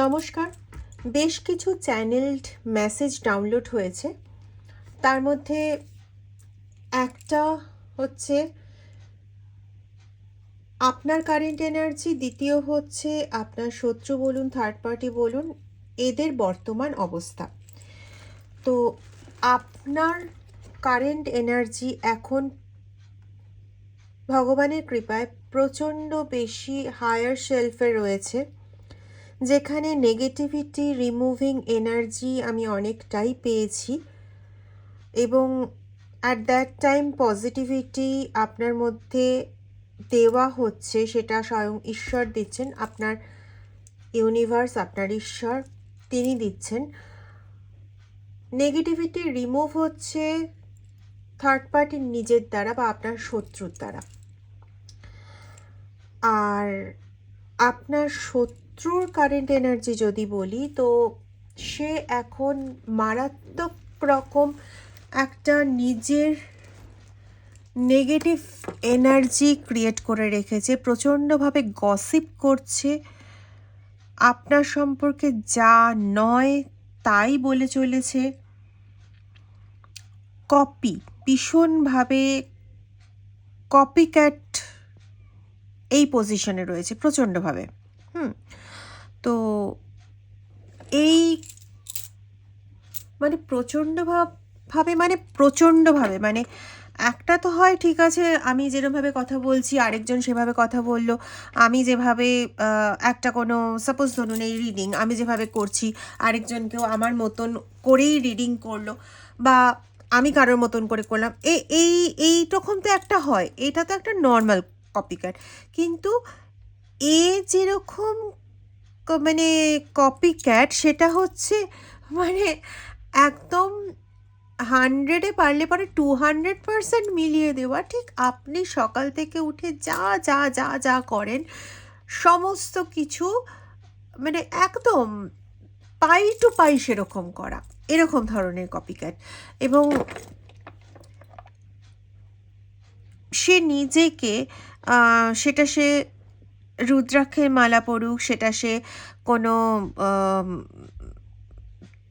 নমস্কার। বেশ কিছু চ্যানেলড মেসেজ ডাউনলোড হয়েছে। তার মধ্যে একটা হচ্ছে আপনার কারেন্ট এনার্জি, দ্বিতীয় হচ্ছে আপনার শত্রু বলুন, থার্ড পার্টি বলুন, এদের বর্তমান অবস্থা। তো আপনার কারেন্ট এনার্জি এখন ভগবানের কৃপায় প্রচণ্ড বেশি হায়ার শেলফে রয়েছে, যেখানে নেগেটিভিটি রিমুভিং এনার্জি আমি অনেকটাই পেয়েছি এবং অ্যাট দ্যাট টাইম পজিটিভিটি আপনার মধ্যে দেওয়া হচ্ছে, সেটা স্বয়ং ঈশ্বর দিচ্ছেন, আপনার ইউনিভার্স, আপনার ঈশ্বর, তিনি দিচ্ছেন। নেগেটিভিটি রিমুভ হচ্ছে থার্ড পার্টির নিজের দ্বারা বা আপনার শত্রুর দ্বারা। আর আপনার শত্রুর কারেন্ট এনার্জি যদি বলি, তো সে এখন মারাত্মক রকম একটা নিজের নেগেটিভ এনার্জি ক্রিয়েট করে রেখেছে, প্রচণ্ডভাবে গসিপ করছে, আপনার সম্পর্কে যা নয় তাই বলে চলেছে, ভীষণভাবে কপিক্যাট এই পজিশনে রয়েছে প্রচণ্ডভাবে। তো এই মানে প্রচণ্ডভাবে মানে একটা তো হয় ঠিক আছে, আমি যেরকমভাবে কথা বলছি আরেকজন সেভাবে কথা বললো, আমি যেভাবে একটা কোনো সাপোজ ধরুন এই রিডিং আমি যেভাবে করছি আরেকজনকেও আমার মতন করেই রিডিং করলো, বা আমি কারোর মতন করে করলাম, এইরকম তো একটা হয়, এটা তো একটা নর্মাল কপিক্যাট। কিন্তু এ যেরকম মানে কপিক্যাট, সেটা হচ্ছে মানে একদম 100-এ পারলে পরে 200% মিলিয়ে দেওয়া। ঠিক আপনি সকাল থেকে উঠে যা যা যা যা করেন সমস্ত কিছু মানে একদম পাই টু পাই সেরকম করা, এরকম ধরনের কপিক্যাট। এবং সে নিজেকে সেটা সে রুদ্রাক্ষের মালা পড়ুক, সেটা সে কোনো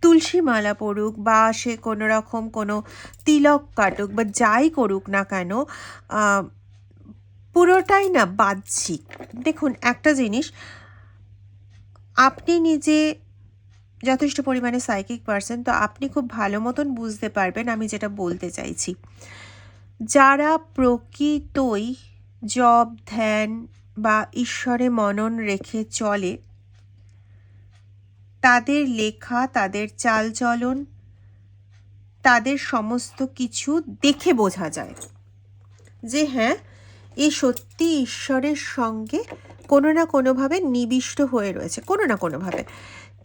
তুলসী মালা পড়ুক, বা সে কোনো রকম কোনো তিলক কাটুক, বা যাই করুক না কেন, পুরোটাই না বাহ্যিক। দেখুন একটা জিনিস, আপনি নিজে যথেষ্ট পরিমাণে সাইকিক পারসন, তো আপনি খুব ভালো মতন বুঝতে পারবেন আমি যেটা বলতে চাইছি। যারা প্রকৃতই জপ, ধ্যান বা ঈশ্বরে মনন রেখে চলে, তাদের লেখা, তাদের চালচলন, তাদের সমস্ত কিছু দেখে বোঝা যায় যে হ্যাঁ, এ সত্যি ঈশ্বরের সঙ্গে কোনো না কোনোভাবে নিবিষ্ট হয়ে রয়েছে, কোনো না কোনোভাবে।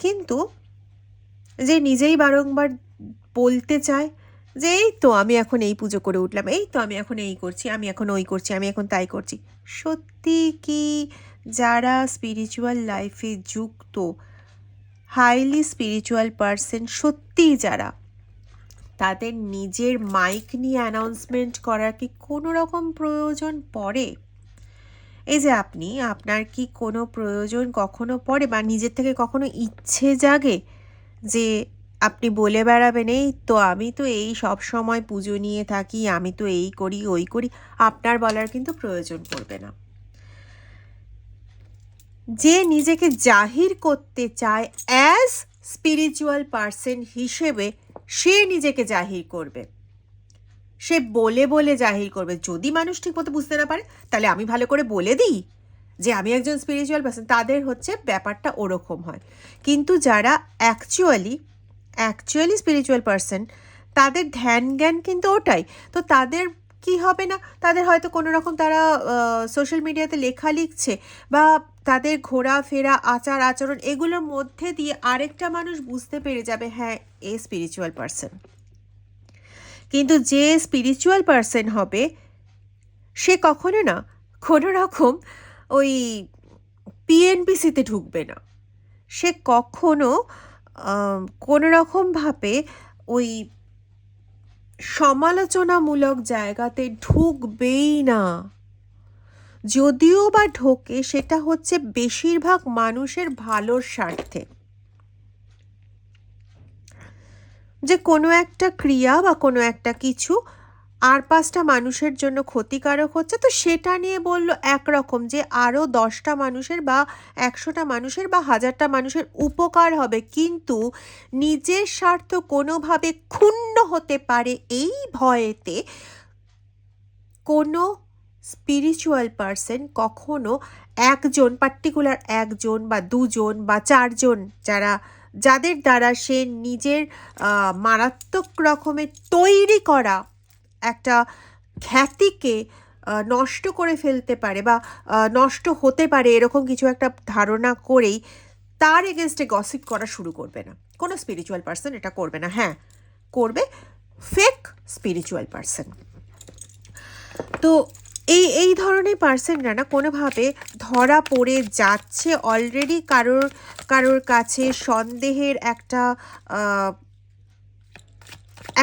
কিন্তু যে নিজেই বারংবার বলতে চায় যে এই তো আমি এখন এই পুজো করে উঠলাম, এই তো আমি এখন এই করছি, আমি এখন ওই করছি, আমি এখন তাই করছি, সত্যি কি যারা স্পিরিচুয়াল লাইফে যুক্ত, হাইলি স্পিরিচুয়াল পারসন, সত্যিই যারা, তাদের নিজের মাইক নিয়ে অ্যানাউন্সমেন্ট করার কি কোনো রকম প্রয়োজন পড়ে? এই যে আপনার কি কোনো প্রয়োজন কখনো পড়ে, বা নিজের থেকে কখনো ইচ্ছে জাগে যে আপনি বলে বেড়াবেন এই তো আমি তো এই সব সময় পুজো নিয়ে থাকি, আমি তো এই করি ওই করি? আপনার বলার কিন্তু প্রয়োজন পড়বে না। যে নিজেকে জাহির করতে চায় অ্যাজ স্পিরিচুয়াল পারসন হিসেবে, সে নিজেকে জাহির করবে, সে বলে বলে জাহির করবে। যদি মানুষ ঠিক মতো বুঝতে না পারে, তাহলে আমি ভালো করে বলে দিই যে আমি একজন স্পিরিচুয়াল পারসন, তাদের হচ্ছে ব্যাপারটা ওরকম হয়। কিন্তু যারা অ্যাকচুয়ালি স্পিরিচুয়াল পারসন, তাদের ধ্যান জ্ঞান কিন্তু ওটাই। তো তাদের কি হবে না, তাদের হয়তো কোনো রকম তারা সোশ্যাল মিডিয়াতে লেখা লিখছে, বা তাদের ঘোরাফেরা, আচার আচরণ, এগুলোর মধ্যে দিয়ে আরেকটা মানুষ বুঝতে পেরে যাবে হ্যাঁ, এ স্পিরিচুয়াল পারসন। কিন্তু যে স্পিরিচুয়াল পারসন হবে, সে কখনো না কোনো রকম ওই পিএনপিসিতে ঢুকবে না, সে কখনো কোনো রকমভাবে ওই সমালোচনামূলক জায়গাতে ঢুকবেই না। যদিও বা ঢোকে সেটা হচ্ছে বেশিরভাগ মানুষের ভালোর স্বার্থে, যে কোনো একটা ক্রিয়া বা কোনো একটা কিছু আর 5টা মানুষের জন্য ক্ষতিকারক হচ্ছে, তো সেটা নিয়ে বলল একরকম যে আরও 10টা মানুষের বা 100টা মানুষের বা 1000টা মানুষের উপকার হবে, কিন্তু নিজের স্বার্থ কোনোভাবে ক্ষুণ্ণ হতে পারে এই ভয়েতে কোনো স্পিরিচুয়াল পারসন কখনো একজন পার্টিকুলার, একজন বা দুজন বা 4জন যাদের দ্বারা সে নিজের মারাত্মক রকমের তৈরি করা একটা খ্যাতিকে নষ্ট করে ফেলতে পারে বা নষ্ট হতে পারে এরকম কিছু একটা ধারণা করেই তার এগেনস্টে গসিপ করা শুরু করবে না। কোনো স্পিরিচুয়াল পারসন এটা করবে না। হ্যাঁ, করবে ফেক স্পিরিচুয়াল পারসন। তো এই ধরনের পার্সনরা না কোনোভাবে ধরা পড়ে যাচ্ছে অলরেডি, কারোর কাছে সন্দেহের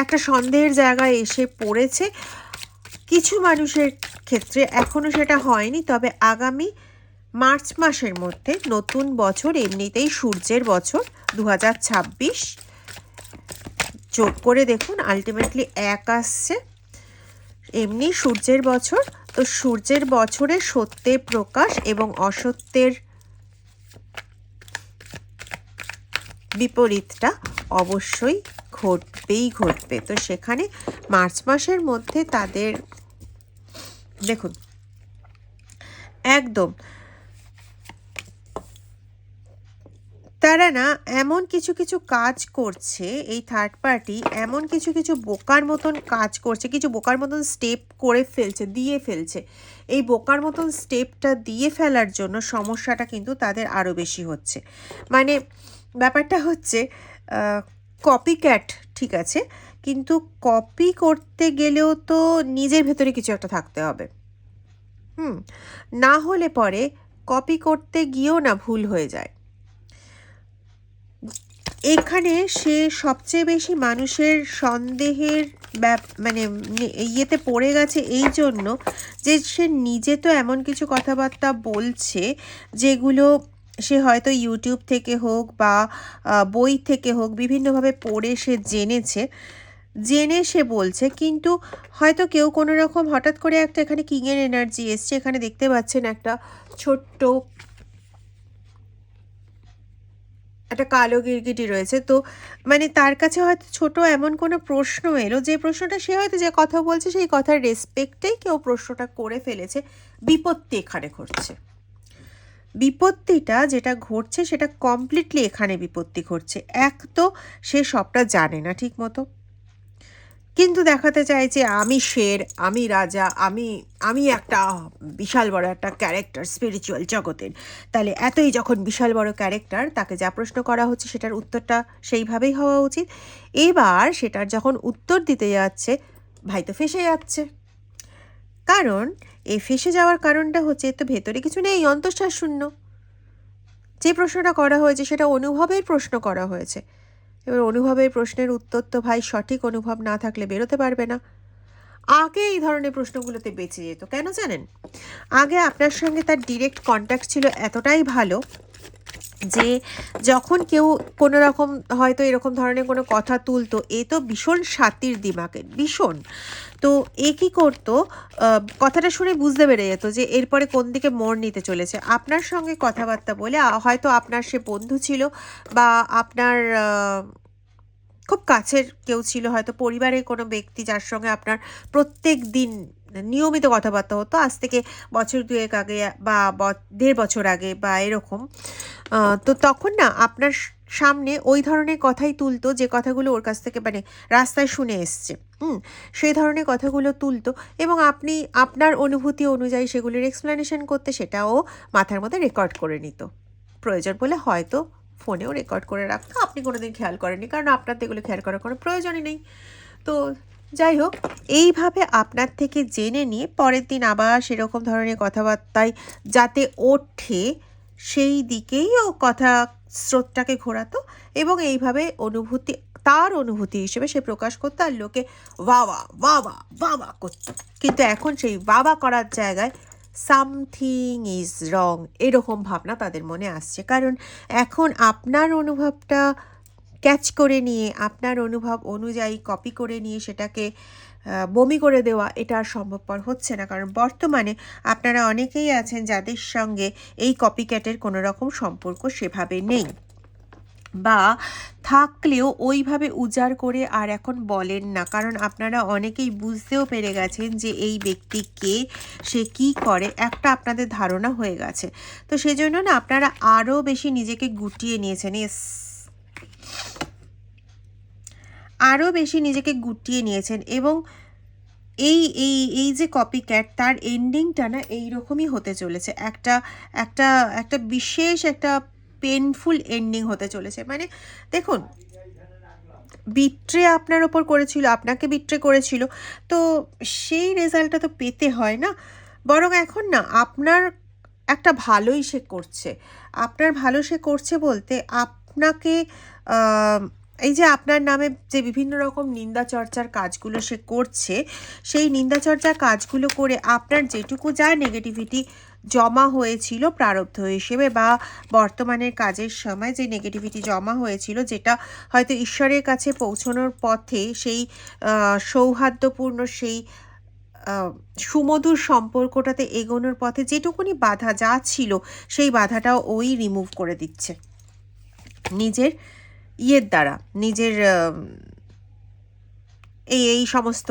একটা সন্দেহের জায়গায় এসে পড়েছে। কিছু মানুষের ক্ষেত্রে এখনও সেটা হয়নি, তবে আগামী মার্চ মাসের মধ্যে নতুন বছর, এমনিতেই সূর্যের বছর 2026, যোগ করে দেখুন আলটিমেটলি 1 আসছে, এমনি সূর্যের বছর। তো সূর্যের বছরে সত্যের প্রকাশ এবং অসত্যের বিপরীতটা অবশ্যই ঘটবে। তো সেখানে মার্চ মাসের মধ্যে তাদের দেখুন একদম তারা না এমন কিছু কাজ করছে, এই থার্ড পার্টি এমন কিছু বোকার মতন কাজ করছে, কিছু বোকার মতন স্টেপ দিয়ে ফেলছে। এই বোকার মতন স্টেপটা দিয়ে ফেলার জন্য সমস্যাটা কিন্তু তাদের আরও বেশি হচ্ছে। মানে ব্যাপারটা হচ্ছে কপি ক্যাট ঠিক আছে, কিন্তু কপি করতে গেলেও তো নিজের ভেতরে কিছু একটা থাকতে হবে। না হলে পরে কপি করতে গিয়েও না ভুল হয়ে যায়। এখানে সে সবচেয়ে বেশি মানুষের সন্দেহের মানে ইয়েতে পড়ে গেছে এই জন্য যে সে নিজে তো এমন কিছু কথাবার্তা বলছে যেগুলো সে হয়তো ইউটিউব থেকে হোক বা বই থেকে হোক বিভিন্নভাবে পড়ে সে জেনে সে বলছে, কিন্তু হয়তো কেউ কোনো রকম হঠাৎ করে এখানে কিংয়ের এনার্জি এসছে। এখানে দেখতে পাচ্ছেন একটা কালো গিরগিটি রয়েছে। তো মানে তার কাছে হয়তো ছোট এমন কোনো প্রশ্ন এলো, যে প্রশ্নটা সে হয়তো যে কথা বলছে সেই কথার রেসপেক্টেই কেউ প্রশ্নটা করে ফেলেছে। বিপত্তি এখানে ঘটছে। বিপত্তিটা যেটা ঘটছে সেটা কমপ্লিটলি এখানে বিপত্তি ঘটছে। এক তো সে সবটা জানে না ঠিক মতো, কিন্তু দেখাতে চাইছে আমি শের, আমি রাজা, আমি একটা বিশাল বড় একটা ক্যারেক্টার স্পিরিচুয়াল জগতের। তাহলে এতই যখন বিশাল বড় ক্যারেক্টার, তাকে যা প্রশ্ন করা হচ্ছে সেটার উত্তরটা সেইভাবেই হওয়া উচিত। এবার সেটার যখন উত্তর দিতে যাচ্ছে, ভাই তো ফেঁসে যাচ্ছে। কারণ এই ফেঁসে যাওয়ার কারণটা হচ্ছে তো ভেতরে কিছু নেই, অন্তঃশ্বাস শূন্য। যে প্রশ্নটা করা হয়েছে সেটা অনুভবের প্রশ্ন করা হয়েছে। এবার অনুভবের প্রশ্নের উত্তর তো ভাই সঠিক অনুভব না থাকলে বেরোতে পারবে না। আগে এই ধরনের প্রশ্নগুলোতে বেঁচে যেত, কেন জানেন? আগে আপনার সঙ্গে তার ডিরেক্ট কন্ট্যাক্ট ছিল এতটাই ভালো যে যখন কেউ কোনো রকম হয়তো এরকম ধরনের কোনো কথা তুলতো, এ তো ভীষণ সাতির দিমাগের, ভীষণ। তো এ কী করতো, কথাটা শুনে বুঝতে পেরে যেত যে এরপরে কোন দিকে মোড় নিতে চলেছে। আপনার সঙ্গে কথাবার্তা বলে হয়তো আপনার সে বন্ধু ছিল বা আপনার খুব কাছের কেউ ছিল, হয়তো পরিবারের কোনো ব্যক্তি যার সঙ্গে আপনার প্রত্যেক দিন নিয়মিত কথাবার্তা হতো, আজ থেকে বছর 2 আগে বা 1.5 বছর আগে বা এরকম। তো তখন না আপনার সামনে ওই ধরনের কথাই তুলতো, যে কথাগুলো ওর কাছ থেকে মানে রাস্তায় শুনে এসছে। সেই ধরনের কথাগুলো তুলতো এবং আপনি আপনার অনুভূতি অনুযায়ী সেগুলির এক্সপ্লেনেশন করতে সেটাও মাথার মধ্যে রেকর্ড করে নিত। প্রয়োজন বলে হয়তো ফোনেও রেকর্ড করে রাখতো, আপনি কোনোদিন খেয়াল করেননি, কারণ আপনার তো এগুলো খেয়াল করার কোনো প্রয়োজনই নেই। তো যাই হোক, এইভাবে আপনার থেকে জেনে নিয়ে পরের দিন আবার সেরকম ধরনের কথাবার্তায় যাতে ওঠে সেই দিকেই ও কথা স্রোতটাকে ঘোরাতো এবং এইভাবে তার অনুভূতি হিসেবে সে প্রকাশ করতো, আর লোকে বাবা বাবা বাবা করতো। কিন্তু এখন সেই বাবা করার জায়গায় সামথিং ইজ রং, এরকম ভাবনা তাদের মনে আসছে। কারণ এখন আপনার অনুভবটা ক্যাচ করে নিয়ে, আপনার অনুভব অনুযায়ী কপি করে নিয়ে সেটাকে বমি করে দেওয়া, এটা আর সম্ভবপর হচ্ছে না। কারণ বর্তমানে আপনারা অনেকেই আছেন যাদের সঙ্গে এই কপিক্যাটের কোনো রকম সম্পর্ক সেভাবে নেই, বা থাকলেও ওইভাবে উজাড় করে আর এখন বলেন না। কারণ আপনারা অনেকেই বুঝতেও পেরে গেছেন যে এই ব্যক্তি কে, সে কি করে, একটা আপনাদের ধারণা হয়ে গেছে। তো সেজন্য না আপনারা আরও বেশি নিজেকে গুটিয়ে নিয়েছেন। আরও বেশি নিজেকে গুটিয়ে নিয়েছেন এবং এই এই এই যে কপিক্যাট, তার এন্ডিংটা না এইরকমই হতে চলেছে। একটা একটা একটা বিশেষ একটা পেনফুল এন্ডিং হতে চলেছে। মানে দেখুন, বিট্রে আপনার ওপর করেছিল, আপনাকে বিট্রে করেছিল, তো সেই রেজাল্টটা তো পেতে হয় না। বরং এখন না আপনার একটা ভালোই সে করছে। আপনার ভালো সে করছে বলতে আপনাকে এই যে আপনার নামে যে বিভিন্ন রকম নিন্দা চর্চার কাজগুলো সে করছে, সেই নিন্দা চর্চার কাজগুলো করে আপনার যেটুকু যা নেগেটিভিটি জমা হয়েছিল প্রারব্ধ হিসেবে, বা বর্তমানের কাজের সময় যে নেগেটিভিটি জমা হয়েছিল, যেটা হয়তো ঈশ্বরের কাছে পৌঁছানোর পথে, সেই সৌহার্দ্যপূর্ণ, সেই সুমধুর সম্পর্কটাতে এগোনোর পথে যেটুকুনি বাধা যা ছিল, সেই বাধাটাও ওই রিমুভ করে দিচ্ছে নিজের ইয়ের দ্বারা, নিজের এই সমস্ত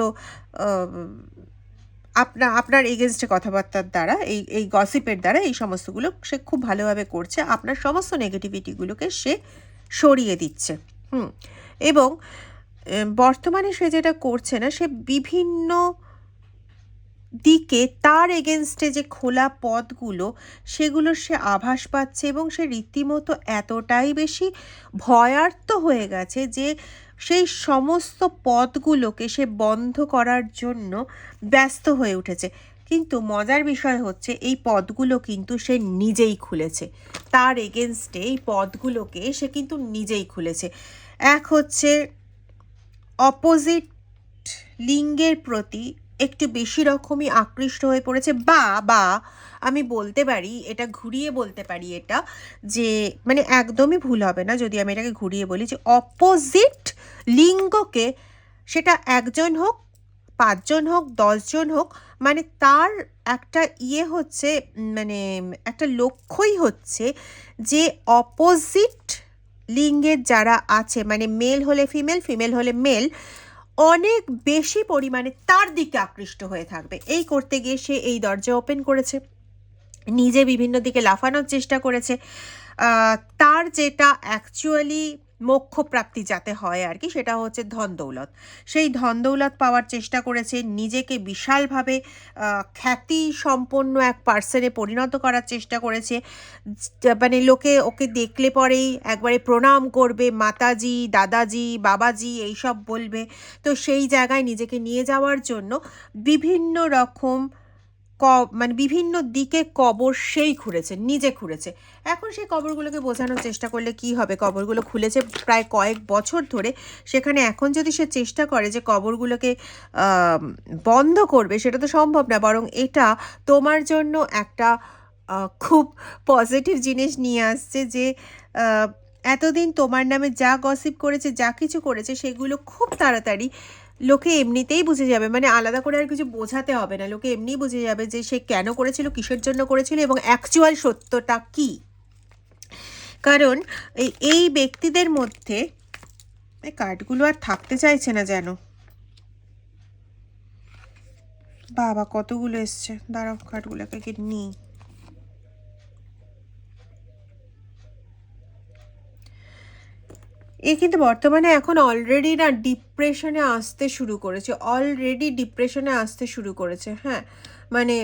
আপনার এগেনস্টে কথাবার্তার দ্বারা, এই গসিপের দ্বারা এই সমস্তগুলো সে খুব ভালোভাবে করছে। আপনার সমস্ত নেগেটিভিটিগুলোকে সে সরিয়ে দিচ্ছে। এবং বর্তমানে সে যেটা করছে না, সে বিভিন্ন দিকে তার এগেনস্টে যে খোলা পথগুলো, সেগুলো সে আভাস পাচ্ছে এবং সে রীতিমতো এতটাই বেশি ভয়ার্ত হয়ে গেছে যে সেই সমস্ত পথগুলোকে সে বন্ধ করার জন্য ব্যস্ত হয়ে উঠেছে। কিন্তু মজার বিষয় হচ্ছে, এই পথগুলো কিন্তু সে নিজেই খুলেছে। তার এগেনস্টে এই পথগুলোকে সে কিন্তু নিজেই খুলেছে। এক হচ্ছে অপোজিট লিঙ্গের প্রতি একটু বেশি রকমই আকৃষ্ট হয়ে পড়েছে, বা আমি বলতে পারি, এটা ঘুরিয়ে বলতে পারি, এটা যে মানে একদমই ভুল হবে না যদি আমি এটাকে ঘুরিয়ে বলি, যে অপোজিট লিঙ্গকে, সেটা একজন হোক, 5 জন হোক, 10 জন হোক, মানে তার একটা ইয়ে হচ্ছে, মানে একটা লক্ষ্যই হচ্ছে যে অপোজিট লিঙ্গের যারা আছে, মানে মেল হলে ফিমেল, ফিমেল হলে মেল, অনেক বেশি পরিমাণে তার দিকে আকৃষ্ট হয়ে থাকবে। এই করতে গিয়ে সে এই দরজা ওপেন করেছে, নিজে বিভিন্ন দিকে লাফানোর চেষ্টা করেছে। তার যেটা অ্যাকচুয়ালি মোক্ষ প্রাপ্তি যাতে হয় আর কি, সেটা হচ্ছে ধন দৌলত। সেই ধন দৌলত পাওয়ার চেষ্টা করেছে, নিজেকে বিশালভাবে খ্যাতি সম্পন্ন এক পার্সনে পরিণত করার চেষ্টা করেছে। মানে লোকে ওকে দেখলে পরেই একবারে প্রণাম করবে, মাতাজি, দাদাজি, বাবাজি এইসব বলবে। তো সেই জায়গায় নিজেকে নিয়ে যাওয়ার জন্য বিভিন্ন রকম মানে বিভিন্ন দিকে কবর সেই খুঁড়েছে, নিজে খুঁড়েছে। এখন সেই কবরগুলোকে বোঝানোর চেষ্টা করলে কি হবে? কবরগুলো খুলেছে প্রায় কয়েক বছর ধরে, সেখানে এখন যদি সে চেষ্টা করে যে কবরগুলোকে বন্ধ করবে, সেটা তো সম্ভব না। বরং এটা তোমার জন্য একটা খুব পজিটিভ জিনিস নিয়ে আসছে, যে এতদিন তোমার নামে যা গসিপ করেছে, যা কিছু করেছে, সেগুলো খুব তাড়াতাড়ি লোকে এমনিতেই বুঝে যাবে। মানে আলাদা করে আর কিছু বোঝাতে হবে না, লোকে এমনিই বুঝে যাবে যে সে কেন করেছিল, কিসের জন্য করেছিল এবং অ্যাকচুয়াল সত্যটা কি। কারণ এই ব্যক্তিদের মধ্যে এই কার্ডগুলো আর থাকতে চাইছে না যেন। বাবা কতগুলো এসছে, দাঁড়াও কার্ডগুলোকে নিই। এ কিন্তু বর্তমানে এখন অলরেডি না ডিপ্রেশনে আসতে শুরু করেছে, হ্যাঁ। মানে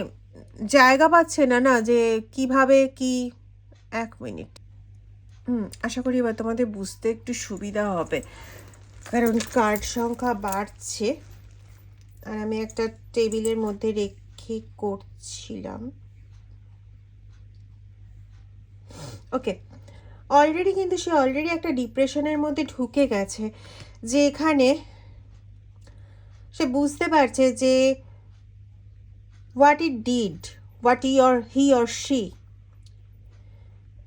জায়গা পাচ্ছে না যে কিভাবে কি। 1 মিনিট। আশা করি এবার তোমাদের বুঝতে একটু সুবিধা হবে, কারণ কার্ড সংখ্যা বাড়ছে আর আমি একটা টেবিলের মধ্যে রেখে করছিলাম। ওকে, অলরেডি কিন্তু সে অলরেডি একটা ডিপ্রেশনের মধ্যে ঢুকে গেছে, যে এখানে সে বুঝতে পারছে যে what it did, what he or she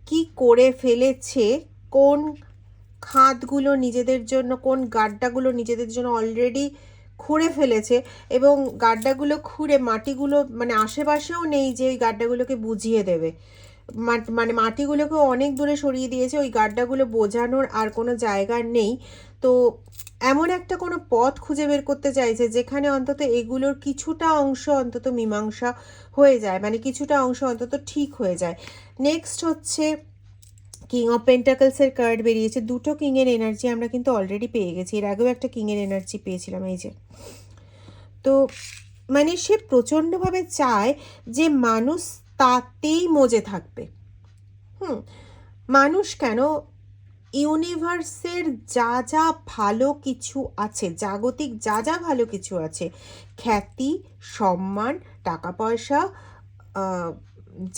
কি করে ফেলেছে, কোন খাতগুলো নিজেদের জন্য, কোন গাড্ডাগুলো নিজেদের জন্য অলরেডি খুঁড়ে ফেলেছে, এবং গাড্ডাগুলো খুঁড়ে মাটিগুলো মানে আশেপাশেও নেই যে ওই গাড্ডাগুলোকে বুঝিয়ে দেবে। মানে মাটিগুলোকে অনেক দূরে সরিয়ে দিয়েছে, ওই গাড্ডাগুলো বোঝানোর আর কোনো জায়গা নেই। তো এমন একটা কোনো পথ খুঁজে বের করতে চাইছে যেখানে অন্তত এগুলোর কিছুটা অংশ অন্তত মীমাংসা হয়ে যায়, মানে কিছুটা অংশ অন্তত ঠিক হয়ে যায়। নেক্সট হচ্ছে কিং অফ পেন্টাকলসের কার্ড বেরিয়েছে। দুটো কিংয়ের এনার্জি আমরা কিন্তু অলরেডি পেয়ে গেছি, এর আগেও একটা কিংয়ের এনার্জি পেয়েছিলাম এই যে। তো মানে সে প্রচণ্ডভাবে চায় যে মানুষ তাতেই মজে থাকবে। মানুষ কেন, ইউনিভার্সের যা যা ভালো কিছু আছে, জাগতিক যা যা ভালো কিছু আছে, খ্যাতি, সম্মান, টাকা পয়সা,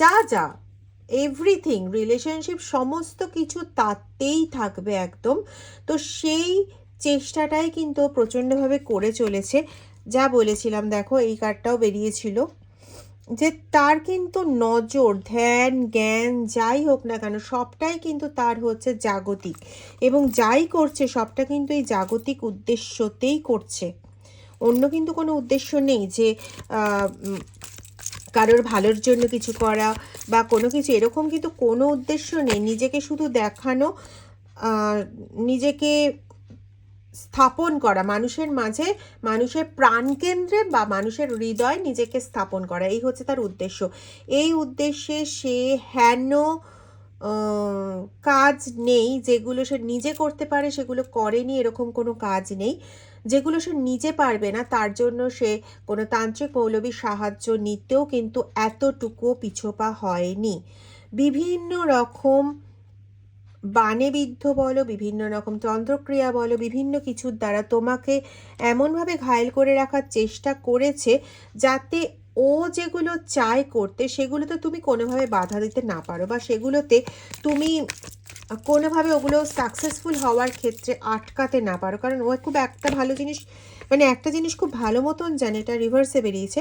যা যা এভরিথিং, রিলেশনশিপ, সমস্ত কিছু তাতেই থাকবে একদম। তো সেই চেষ্টাটাই কিন্তু প্রচণ্ডভাবে করে চলেছে। যা বলেছিলাম দেখো, এই কার্ডটাও বেরিয়েছিল যে তার কিন্তু নজর, ধ্যান, জ্ঞান যাই হোক না কেন সবটাই কিন্তু তার হচ্ছে জাগতিক, এবং যাই করছে সবটা কিন্তু এই জাগতিক উদ্দেশ্যতেই করছে। অন্য কিন্তু কোনো উদ্দেশ্য নেই যে কারোর ভালোর জন্য কিছু করা বা কোনো কিছু, এরকম কিন্তু কোনো উদ্দেশ্য নেই। নিজেকে শুধু দেখানো, নিজেকে স্থাপন করা, মানুষের মাঝে, মানুষের প্রাণকেন্দ্রে বা মানুষের হৃদয় নিজেকে স্থাপন করা, এই হচ্ছে তার উদ্দেশ্য। এই উদ্দেশ্যে সে হেন কাজ নেই যেগুলো সে নিজে করতে পারে সেগুলো করেনি, এরকম কোনো কাজ নেই। যেগুলো সে নিজে পারবে না তার জন্য সে কোনো তান্ত্রিক মৌলবীর সাহায্য নিতেও কিন্তু এতটুকুও পিছোপা হয়নি। বিভিন্ন রকম বাণেবিদ্ধ বলো, বিভিন্ন রকম তন্ত্রক্রিয়া বলো, বিভিন্ন কিছুর দ্বারা তোমাকে এমনভাবে ঘায়েল করে রাখার চেষ্টা করেছে যাতে ও যেগুলো চায় করতে সেগুলোতে তুমি কোনোভাবে বাধা দিতে না পারো, বা সেগুলোতে তুমি কোনোভাবে ওগুলো সাকসেসফুল হওয়ার ক্ষেত্রে আটকাতে না পারো। কারণ ও খুব একটা ভালো জিনিস, মানে একটা জিনিস খুব ভালো মতন জানে, এটা রিভার্সে বেরিয়েছে,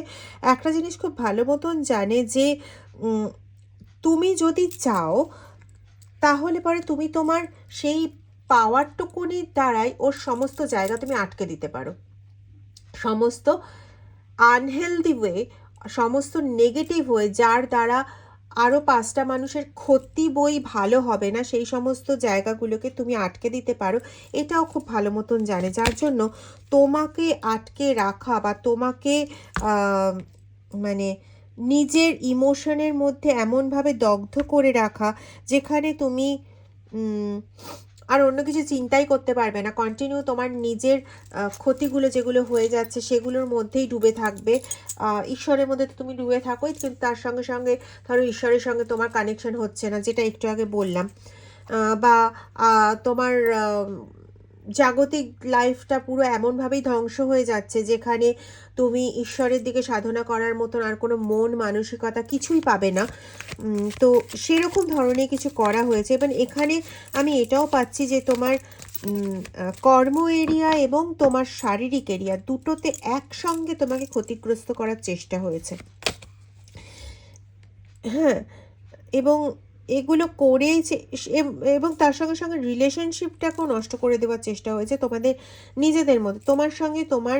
একটা জিনিস খুব ভালো মতন জানে যে তুমি যদি চাও তাহলে পরে তুমি তোমার সেই পাওয়ারটুকুনির দ্বারাই ওর সমস্ত জায়গা তুমি আটকে দিতে পারো। সমস্ত আনহেলদি ওয়ে, সমস্ত নেগেটিভ ওয়ে, যার দ্বারা আরও 5টা মানুষের ক্ষতি বই ভালো হবে না, সেই সমস্ত জায়গাগুলোকে তুমি আটকে দিতে পারো। এটাও খুব ভালো মতন জানে, যার জন্য তোমাকে আটকে রাখা বা তোমাকে মানে নিজের ইমোশনের মধ্যে এমনভাবে দগ্ধ করে রাখা যেখানে তুমি আর অন্য কিছু চিন্তাই করতে পারবে না, কন্টিনিউ তোমার নিজের ক্ষতিগুলো যেগুলো হয়ে যাচ্ছে সেগুলোর মধ্যেই ডুবে থাকবে। ঈশ্বরের মধ্যে তো তুমি ডুবে থাকোই, কিন্তু তার সঙ্গে সঙ্গে ধরো ঈশ্বরের সঙ্গে তোমার কানেকশন হচ্ছে না, যেটা একটু আগে বললাম, বা তোমার জাগতিক লাইফটা পুরো এমনভাবেই ধ্বংস হয়ে যাচ্ছে যেখানে তুমি ঈশ্বরের দিকে সাধনা করার মতন আর কোনো মন মানসিকতা কিছুই পাবে না। তো সেরকম ধরনের কিছু করা হয়েছে। এবং এখানে আমি এটাও পাচ্ছি যে তোমার কর্ম এরিয়া এবং তোমার শারীরিক এরিয়া দুটোতে একসঙ্গে তোমাকে ক্ষতিগ্রস্ত করার চেষ্টা হয়েছে। হ্যাঁ, এবং এগুলো করেইছে, এবং তার সঙ্গে সঙ্গে রিলেশনশিপটাকেও নষ্ট করে দেওয়ার চেষ্টা হয়েছে তোমাদের নিজেদের মধ্যে, তোমার সঙ্গে তোমার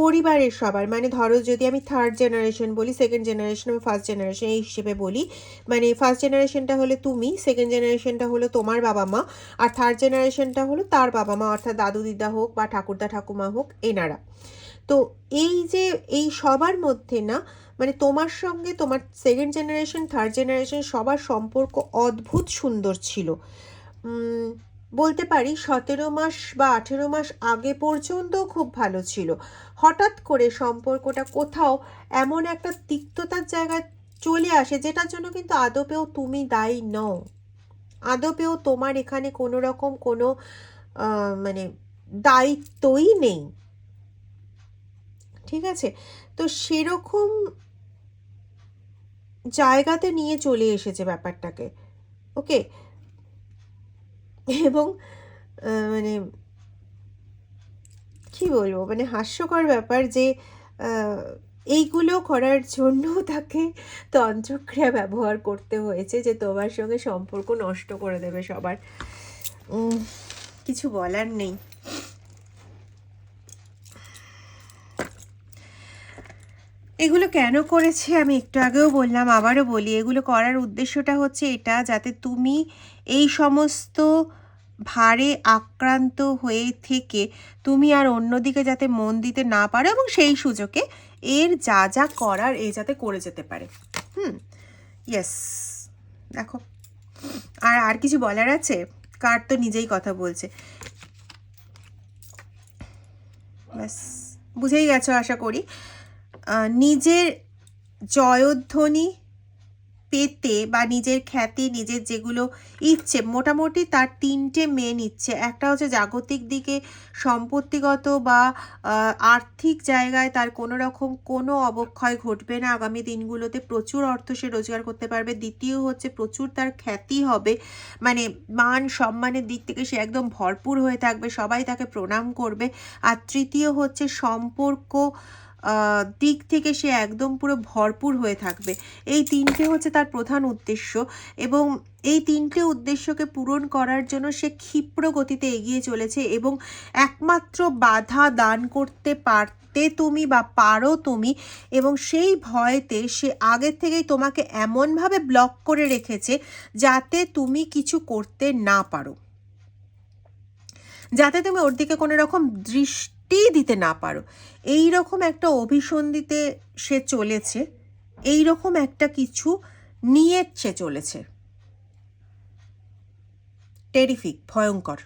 পরিবারের সবার, মানে ধরো যদি আমি 3rd জেনারেশন বলি, 2nd জেনারেশন এবং 1st জেনারেশন এই হিসেবে বলি, মানে 1st জেনারেশনটা হলো তুমি, 2nd জেনারেশনটা হলো তোমার বাবা মা, আর 3rd জেনারেশনটা হলো তার বাবা মা, অর্থাৎ দাদু দিদা হোক বা ঠাকুরদা ঠাকুমা হোক, এনারা। তো এই যে এই সবার মধ্যে না, মানে তোমার সঙ্গে তোমার 2nd জেনারেশন 3rd জেনারেশন সবার সম্পর্ক অদ্ভুত সুন্দর ছিল। বলতে পারি 17 মাস বা 18 মাস আগে পর্যন্ত খুব ভালো ছিল। হঠাৎ করে সম্পর্কটা কোথাও এমন একটা তিক্ততার জায়গায় চলে আসে যেটার জন্য কিন্তু আদপেও তুমি দায়ী নও, আদপেও তোমার এখানে কোনো রকম কোনো মানে দায়িত্বই নেই। ঠিক আছে, তো সেরকম জায়গাতে নিয়ে চলে এসেছে ব্যাপারটাকে। ওকে, এবং মানে কি বলবো, মানে হাস্যকর ব্যাপার যে এইগুলো করার জন্য তাকে তন্ত্রক্রিয়া ব্যবহার করতে হয়েছে, যে তোমার সঙ্গে সম্পর্ক নষ্ট করে দেবে সবার। কিছু বলার নেই। এগুলো কেন করেছে আমি একটু আগেও বললাম, আবারও বলি, এগুলো করার উদ্দেশ্যটা হচ্ছে এটা, যাতে তুমি এই সমস্ত ভারে আক্রান্ত হয়ে থেকে তুমি আর অন্যদিকে যাতে মন দিতে না পারো, এবং সেই সুযোগে এর যা যা করার এ যাতে করে যেতে পারে। ইয়েস। দেখো, আর কিছু বলার আছে? কার তো নিজেই কথা বলছে। ব্যাস, বুঝেই গেছো আশা করি। নিজের জয়ধ্বনি পেতে বা নিজের খ্যাতি, নিজের যেগুলো ইচ্ছে, মোটামুটি তার তিনটে মেন ইচ্ছে। একটা হচ্ছে জাগতিক দিকে সম্পত্তিগত বা আর্থিক জায়গায় তার কোনো রকম কোনো অবক্ষয় ঘটবে না, আগামী দিনগুলোতে প্রচুর অর্থ সে রোজগার করতে পারবে। দ্বিতীয় হচ্ছে প্রচুর তার খ্যাতি হবে, মানে মান সম্মানের দিক থেকে সে একদম ভরপুর হয়ে থাকবে, সবাই তাকে প্রণাম করবে। আর তৃতীয় হচ্ছে সম্পর্ক দিক থেকে সে একদম পুরো ভরপুর হয়ে থাকবে। এই তিনটে হচ্ছে তার প্রধান উদ্দেশ্য, এবং এই তিনটে উদ্দেশ্যকে পূরণ করার জন্য সে ক্ষিপ্র গতিতে এগিয়ে চলেছে, এবং একমাত্র বাধা দান করতে পারতে তুমি বা পারো তুমি, এবং সেই ভয়েতে সে আগের থেকেই তোমাকে এমনভাবে ব্লক করে রেখেছে যাতে তুমি কিছু করতে না পারো, যাতে তুমি ওর দিকে কোনো রকম দৃষ্টি দিতে না পারো। এই রকম একটা অভিসন্ধিতে সে চলেছে, এই রকম একটা কিছু নিয়ে সে চলেছে। টেরিফিক, ভয়ঙ্কর।